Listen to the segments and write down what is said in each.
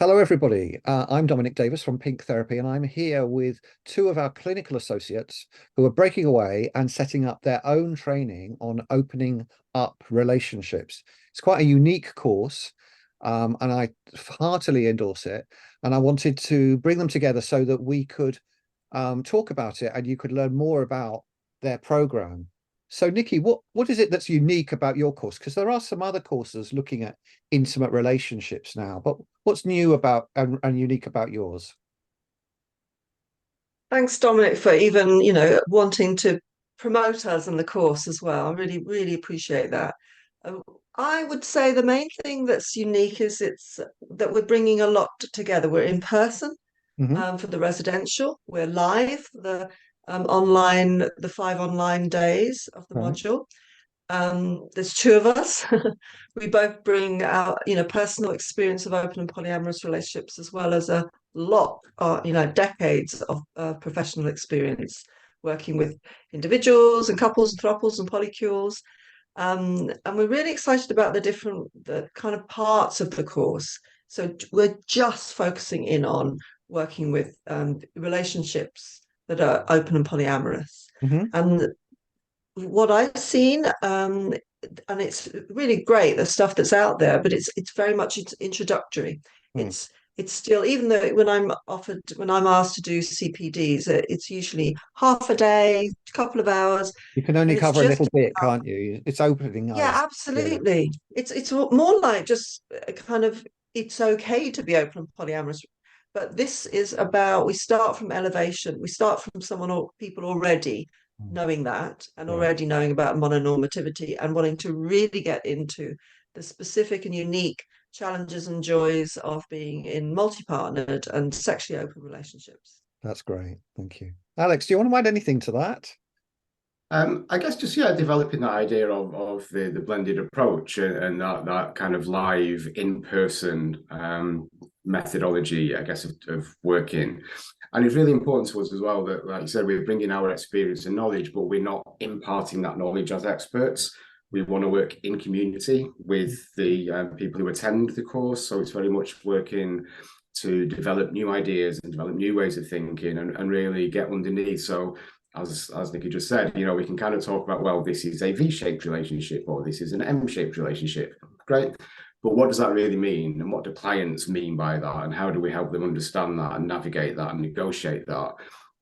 Hello, everybody. I'm Dominic Davies from Pink Therapy, and I'm here with two of our clinical associates who are breaking away and setting up their own training on opening up relationships. It's quite a unique course, and I heartily endorse it. And I wanted to bring them together so that we could talk about it and you could learn more about their program. So, Nikki, what is it that's unique about your course? Because there are some other courses looking at intimate relationships now, but what's new about and unique about yours? Thanks, Dominic, for even, wanting to promote us in the course as well. I really, really appreciate that. Um, I would say the main thing that's unique is it's that we're bringing a lot together. We're in person Hmm. for the residential. We're live the 5 online days of the Right. module. There's two of us. We both bring our, personal experience of open and polyamorous relationships, as well as a lot, decades of professional experience working with individuals and couples and throuples and polycules. And we're really excited about the kind of parts of the course. So we're just focusing in on working with relationships that are open and polyamorous. Hmm. And what I've seen, and it's really great the stuff that's out there, but it's very much introductory. Mm. It's still, even though when I'm asked to do CPDs, it's usually half a day, a couple of hours, You can only and it's cover a little just bit, can't you? It's opening yeah, eyes. Yeah. absolutely. It's more like just a kind of it's okay to be open and polyamorous, but this is about we start from elevation. We start from someone or people already Mm. knowing that and Yeah. already knowing about mononormativity and wanting to really get into the specific and unique challenges and joys of being in multi-partnered and sexually open relationships. That's great. Thank you. Alex, do you want to add anything to that? I guess just developing that idea of the blended approach and that kind of live in-person methodology, I guess, of working. And it's really important to us as well that, like you said, we're bringing our experience and knowledge, but we're not imparting that knowledge as experts. We want to work in community with the people who attend the course. So it's very much working to develop new ideas and develop new ways of thinking and really get underneath. So as Nikki just said, we can kind of talk about, well, this is a V-shaped relationship or this is an M-shaped relationship. Great. But what does that really mean? And what do clients mean by that? And how do we help them understand that and navigate that and negotiate that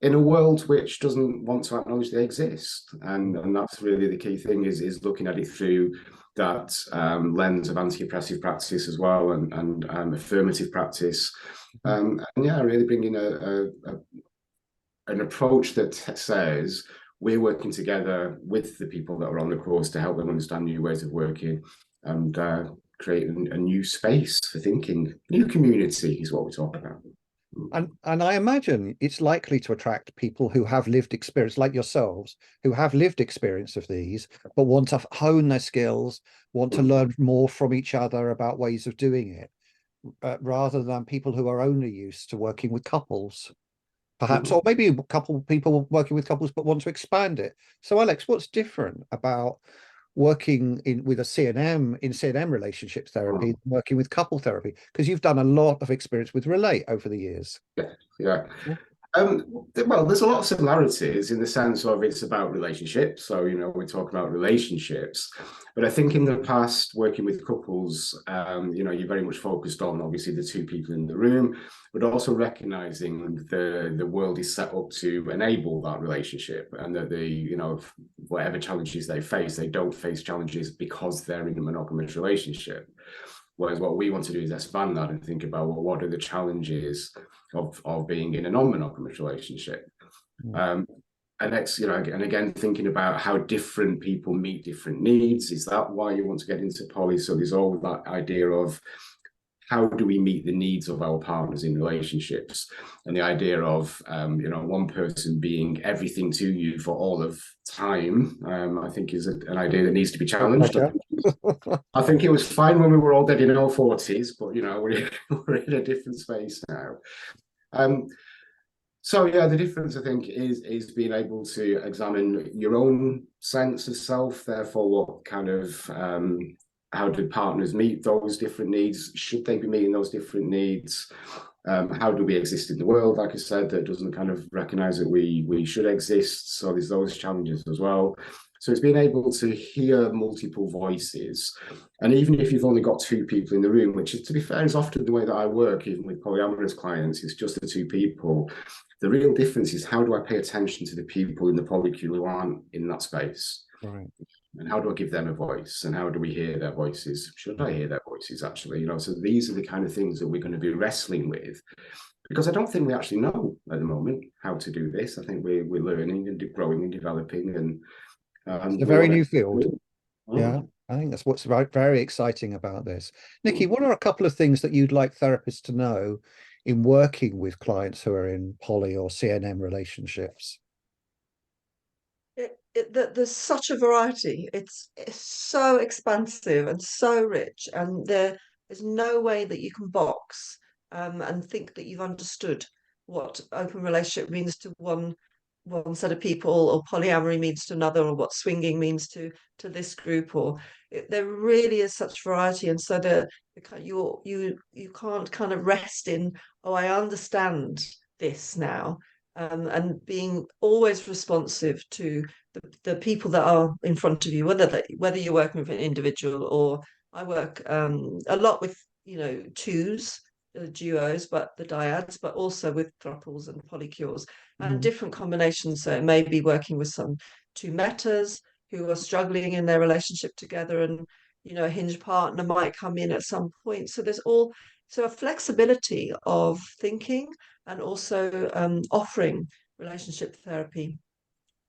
in a world which doesn't want to acknowledge they exist? And that's really the key thing is looking at it through that lens of anti-oppressive practice as well and affirmative practice. And yeah, really bringing an approach that says we're working together with the people that are on the course to help them understand new ways of working and create a new space for thinking. New community is what we talk about. And I imagine it's likely to attract people who have lived experience, like yourselves, who have lived experience of these, but want to hone their skills, want to learn more from each other about ways of doing it, rather than people who are only used to working with couples, perhaps, or Mhm. maybe a couple people working with couples but want to expand it. So, Alex, what's different about working in with a CNM in CNM relationships therapy, working with couple therapy? Because you've done a lot of experience with Relate over the years. Yeah, yeah. Well, there's a lot of similarities in the sense of it's about relationships. So, we talk about relationships. But I think in the past, working with couples, you're very much focused on obviously the two people in the room, but also recognizing the world is set up to enable that relationship and that whatever challenges they don't face challenges because they're in a monogamous relationship. Whereas what we want to do is expand that and think about, well, what are the challenges of being in a non-monogamous relationship? Mm. Um, and again, thinking about how different people meet different needs. Is that why you want to get into poly? So there's all that idea of how do we meet the needs of our partners in relationships, and the idea of one person being everything to you for all of time. I think is an idea that needs to be No challenged. pressure. I think it was fine when we were all dead in our 40s, but we're in a different space now. Um, so yeah, the difference I think is being able to examine your own sense of self, therefore what kind of how do partners meet those different needs? Should they be meeting those different needs? How do we exist in the world, like I said, that doesn't kind of recognize that we should exist? So there's those challenges as well. So it's being able to hear multiple voices. And even if you've only got two people in the room, which is, to be fair, is often the way that I work, even with polyamorous clients, it's just the two people. The real difference is, how do I pay attention to the people in the polycule who aren't in that space? Right. And how do I give them a voice? And how do we hear their voices? Should I hear their voices, actually? So these are the kind of things that we're going to be wrestling with, because I don't think we actually know at the moment how to do this. I think we're learning and growing and developing, and it's a very new field. Yeah, I think that's what's very exciting about this. Niki, what are a couple of things that you'd like therapists to know in working with clients who are in poly or CNM relationships? There's such a variety. It's so expansive and so rich, and there is no way that you can box and think that you've understood what open relationship means to one set of people, or polyamory means to another, or what swinging means to this group. Or there really is such variety, and so you can't kind of rest in, oh, I understand this now, and being always responsive to the people that are in front of you, whether you're working with an individual, or I work a lot with twos, duos, but the dyads, but also with thruples and polycules and different combinations. So it may be working with some two metas who are struggling in their relationship together, and a hinge partner might come in at some point. So there's a flexibility of thinking, and also offering relationship therapy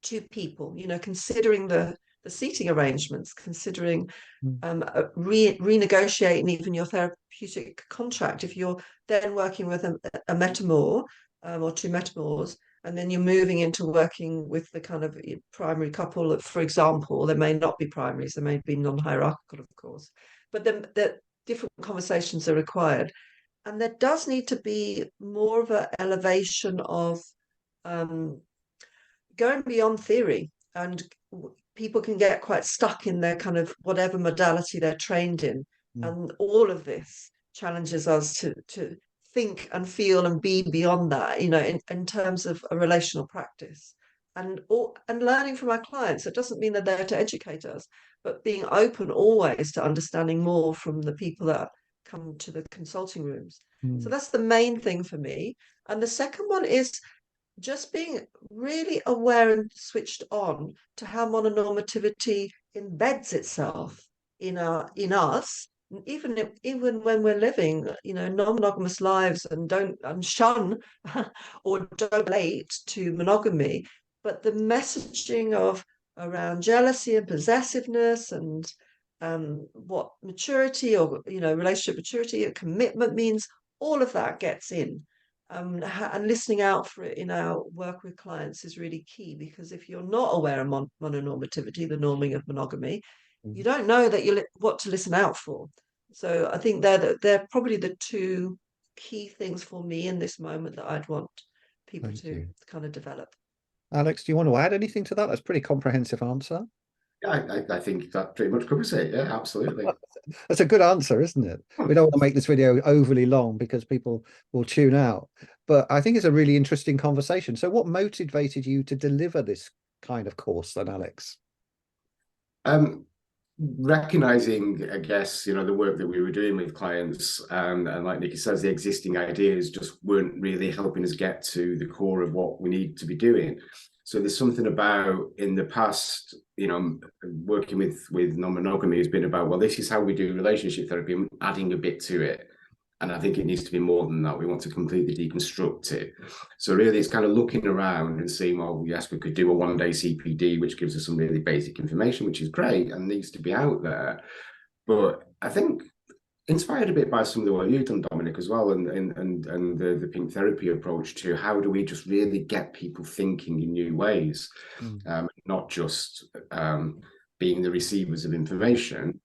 to people, considering the seating arrangements, considering renegotiating even your therapeutic contract. If you're then working with a metamor or two metamors, and then you're moving into working with the kind of primary couple, for example, there may not be primaries, there may be non-hierarchical, of course, but then the different conversations are required. And there does need to be more of an elevation of going beyond theory, and people can get quite stuck in their kind of whatever modality they're trained in. And all of this challenges us to think and feel and be beyond that, in terms of a relational practice, and learning from our clients. It doesn't mean they're there to educate us, but being open always to understanding more from the people that come to the consulting rooms. So that's the main thing for me. And the second one is just being really aware and switched on to how mononormativity embeds itself in us, even when we're living non-monogamous lives, and don't shun or don't relate to monogamy, but the messaging of around jealousy and possessiveness, and what maturity, or relationship maturity and commitment means, all of that gets in. And listening out for it in our work with clients is really key, because if you're not aware of mononormativity, the norming of monogamy, you don't know that what to listen out for. So I think they're probably the two key things for me in this moment that I'd want people to kind of develop. Alex, do you want to add anything to that? That's a pretty comprehensive answer. Yeah, I think that pretty much covers it. Yeah, absolutely. That's a good answer, isn't it? We don't want to make this video overly long because people will tune out. But I think it's a really interesting conversation. So what motivated you to deliver this kind of course then, Alex? Recognizing, I guess, the work that we were doing with clients, and like Niki says, the existing ideas just weren't really helping us get to the core of what we need to be doing. So there's something about, in the past, working with non-monogamy has been about, well, this is how we do relationship therapy, and adding a bit to it. And I think it needs to be more than that. We want to completely deconstruct it. So really, it's kind of looking around and seeing, well, yes, we could do a one-day CPD, which gives us some really basic information, which is great and needs to be out there. But I think inspired a bit by some of the work you've done, Dominic, as well, and the pink therapy approach to how do we just really get people thinking in new ways, not just being the receivers of information.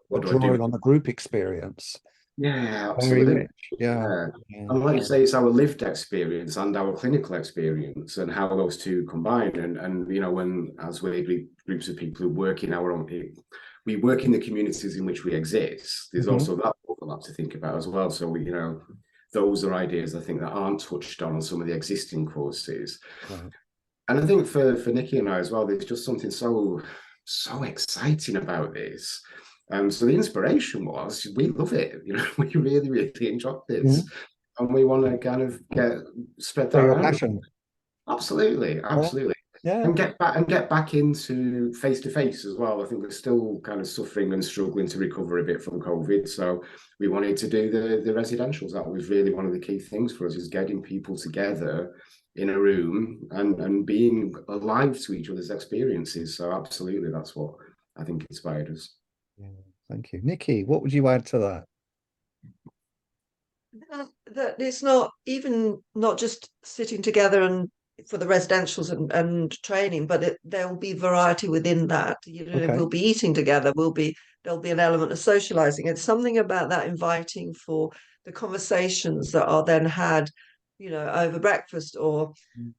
What do I do on the group experience? Yeah, absolutely. Yeah. And like you say, it's our lived experience and our clinical experience, and how those two combine. And when, as we're groups of people who work in our own, we work in the communities in which we exist. There's also that overlap to think about as well. So we, those are ideas I think that aren't touched on some of the existing courses. Right. And I think for Niki and I as well, there's just something so exciting about this. So the inspiration was, we love it. We really, really enjoyed this, and we want to kind of spread that So your around. passion. Absolutely, absolutely. Yeah. And get back into face to face as well. I think we're still kind of suffering and struggling to recover a bit from COVID. So we wanted to do the residentials. That was really one of the key things for us, is getting people together in a room and being alive to each other's experiences. So absolutely, that's what I think inspired us. Yeah, thank you. Niki, what would you add to that? That it's not just sitting together and for the residentials and training, but there will be variety within that. Okay. We'll be eating together. There'll be an element of socializing. It's something about that inviting for the conversations that are then had, over breakfast, or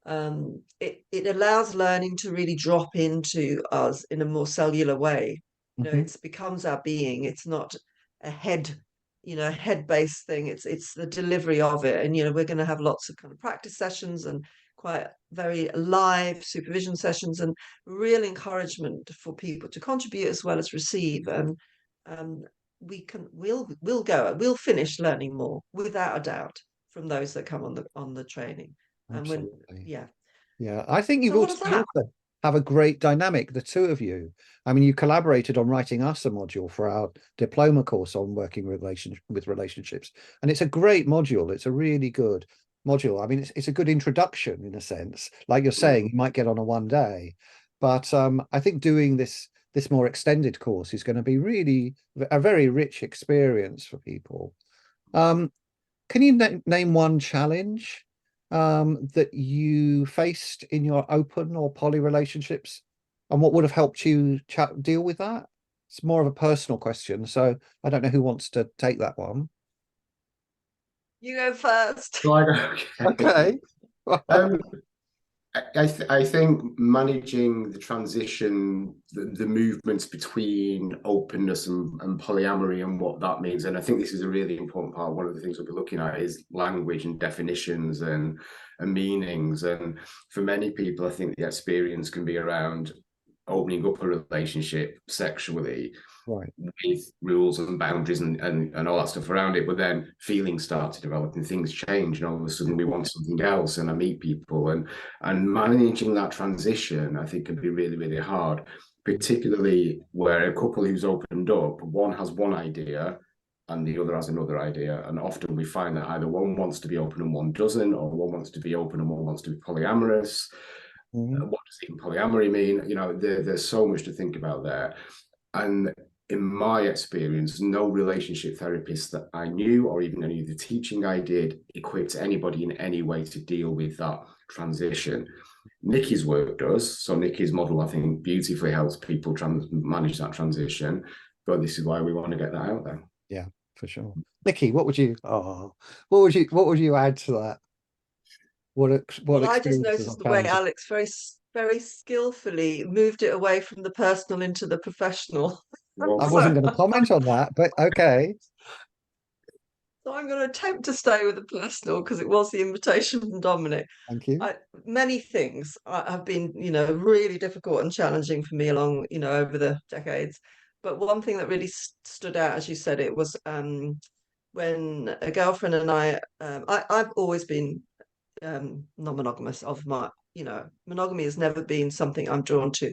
it allows learning to really drop into us in a more cellular way. It becomes our being. It's not a head-based thing. It's the delivery of it. And we're going to have lots of kind of practice sessions and quite very live supervision sessions, and real encouragement for people to contribute as well as receive. And we'll finish learning more without a doubt from those that come on the training. Absolutely. And I think you've so what is that? also have a great dynamic, the two of you. I mean, you collaborated on writing us a module for our diploma course on working with relationships, and it's a great module. It's a really good module. I mean, it's a good introduction in a sense. Like you're saying, you might get on a one day, but I think doing this more extended course is going to be really a very rich experience for people. Can you name one challenge that you faced in your open or poly relationships, and what would have helped you deal with that? It's more of a personal question, so I don't know who wants to take that one. You go first. Okay. I think managing the transition, the movements between openness and polyamory and what that means. And I think this is a really important part. One of the things we'll be looking at is language and definitions and meanings. And for many people, I think the experience can be around opening up a relationship sexually, right, with rules and boundaries and all that stuff around it, but then feelings start to develop and things change, and all of a sudden we want something else, and I meet people, and managing that transition I think can be really, really hard, particularly where a couple who's opened up, one has one idea and the other has another idea, and often we find that either one wants to be open and one doesn't, or one wants to be open and one wants to be polyamorous. What does even polyamory mean? There's so much to think about there. And in my experience, no relationship therapist that I knew, or even any of the teaching I did, equipped anybody in any way to deal with that transition. Niki's work does. So Niki's model, I think, beautifully helps people manage that transition. But this is why we want to get that out there. Yeah, for sure. Niki, what would you add to that? What I just experiences noticed or the way challenges? Alex very skillfully moved it away from the personal into the professional. I wasn't going to comment on that, but okay. So I'm going to attempt to stay with the personal because it was the invitation from Dominic. Thank you. Many things have been, really difficult and challenging for me along, over the decades. But one thing that really stood out, as you said, it was when a girlfriend and I've always been non-monogamous. Monogamy has never been something I'm drawn to,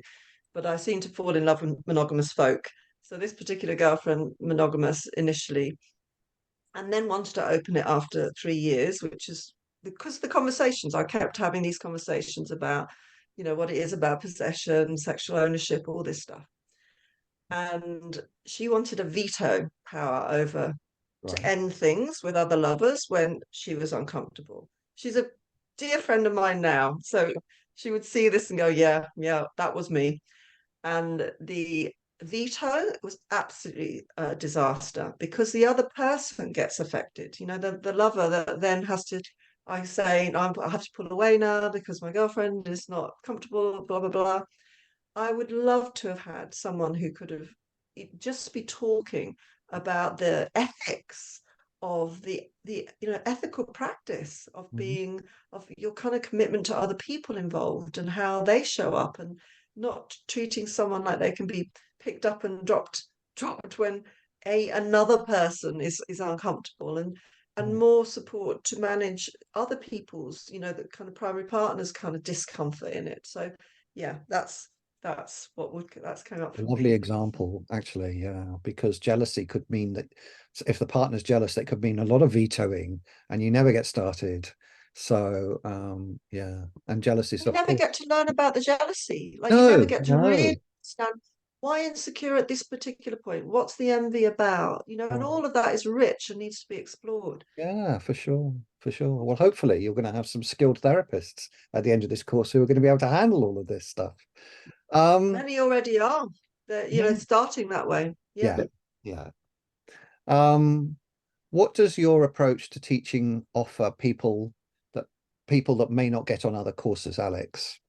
but I seem to fall in love with monogamous folk. So this particular girlfriend, monogamous initially, and then wanted to open it after 3 years, which is because the conversations I kept having, these conversations about, what it is about possession, sexual ownership, all this stuff. And she wanted a veto power over to end things with other lovers when she was uncomfortable. She's a dear friend of mine now, so she would see this and go, yeah, that was me. And the veto was absolutely a disaster because the other person gets affected. The lover that then has to, I have to pull away now because my girlfriend is not comfortable, blah, blah, blah. I would love to have had someone who could have just be talking about the ethics of the ethical practice of being, of your kind of commitment to other people involved and how they show up, and not treating someone like they can be picked up and dropped when another person is uncomfortable, and more support to manage other people's, the kind of primary partners kind of discomfort in it. So yeah, that's coming up A for lovely me. example, actually, yeah, because jealousy could mean that if the partner's jealous, that could mean a lot of vetoing and you never get started. So, yeah, and jealousy is, You of never course, get to learn about the jealousy. Like, you never no, get to really no. understand why insecure at this particular point. What's the envy about? And Oh, all of that is rich and needs to be explored. yeah, for sure, for sure. Well, hopefully you're going to have some skilled therapists at the end of this course who are going to be able to handle all of this stuff. Many already are. They're, Yeah, starting that way. Yeah. yeah, yeah. Um, what does your approach to teaching offer that people that may not get on other courses, Alex?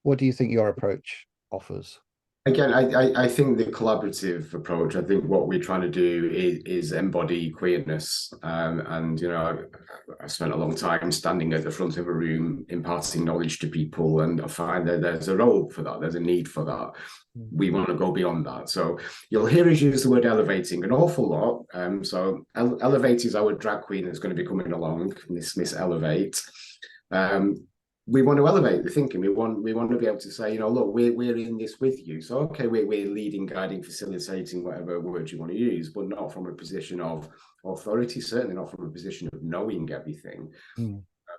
What do you think your approach offers? Again, I think the collaborative approach, I think what we're trying to do is embody queerness. And, I spent a long time standing at the front of a room, imparting knowledge to people, and I find that there's a role for that, there's a need for that. We want to go beyond that. So you'll hear us use the word elevating an awful lot. So Elevate is our drag queen that's going to be coming along, Miss Elevate. We want to elevate the thinking. We want to be able to say, look, we're in this with you. So okay, we're leading, guiding, facilitating, whatever word you want to use, but not from a position of authority. Certainly not from a position of knowing everything,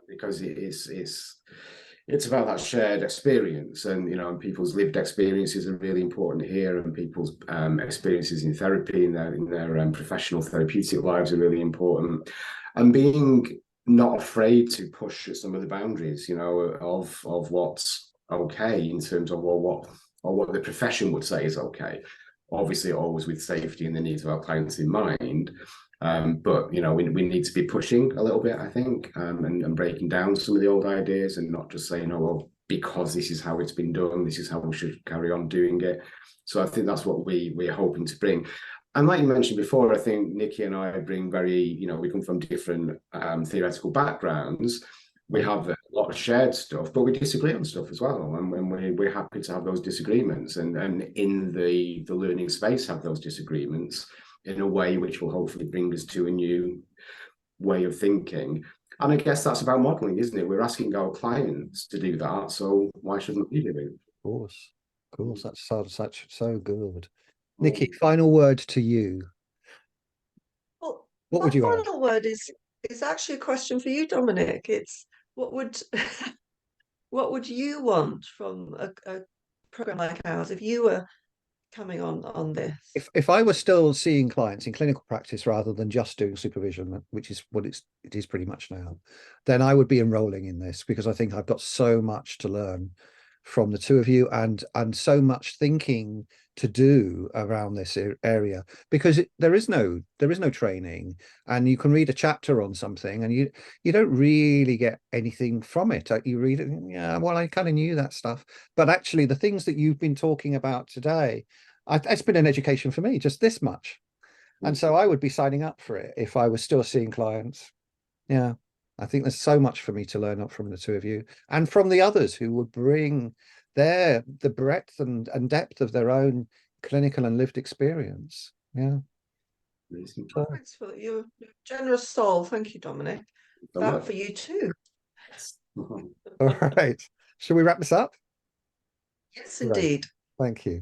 because it's about that shared experience, and people's lived experiences are really important here, and people's experiences in therapy, in their professional therapeutic lives are really important, and being not afraid to push some of the boundaries, of what's okay in terms of what the profession would say is okay. Obviously, always with safety and the needs of our clients in mind. But we need to be pushing a little bit, I think, and breaking down some of the old ideas, and not just saying, oh, well, because this is how it's been done, this is how we should carry on doing it. So I think that's what we're hoping to bring. And like you mentioned before, I think Niki and I bring we come from different theoretical backgrounds. We have a lot of shared stuff, but we disagree on stuff as well. And we're happy to have those disagreements, and in the learning space have those disagreements in a way which will hopefully bring us to a new way of thinking. And I guess that's about modeling, isn't it? We're asking our clients to do that, so why shouldn't we do it? Of course, that sounds so good. Niki, final word to you. Well, What my would you add? final word is actually a question for you, Dominic. It's what would what would you want from a program like ours if you were coming on this? If I were still seeing clients in clinical practice rather than just doing supervision, which is what it is pretty much now, then I would be enrolling in this, because I think I've got so much to learn from the two of you, and so much thinking to do around this area, because there is no training, and you can read a chapter on something and you don't really get anything from it. You read it, yeah, well, I kind of knew that stuff, but actually the things that you've been talking about today, it's been an education for me, just this much. And so I would be signing up for it if I was still seeing clients. Yeah, I think there's so much for me to learn up from the two of you, and from the others who would bring the breadth and depth of their own clinical and lived experience. Yeah. So, Thanks for your generous soul. Thank you, Dominic. That for you too. all right. Shall we wrap this up? Yes, Great. indeed. Thank you.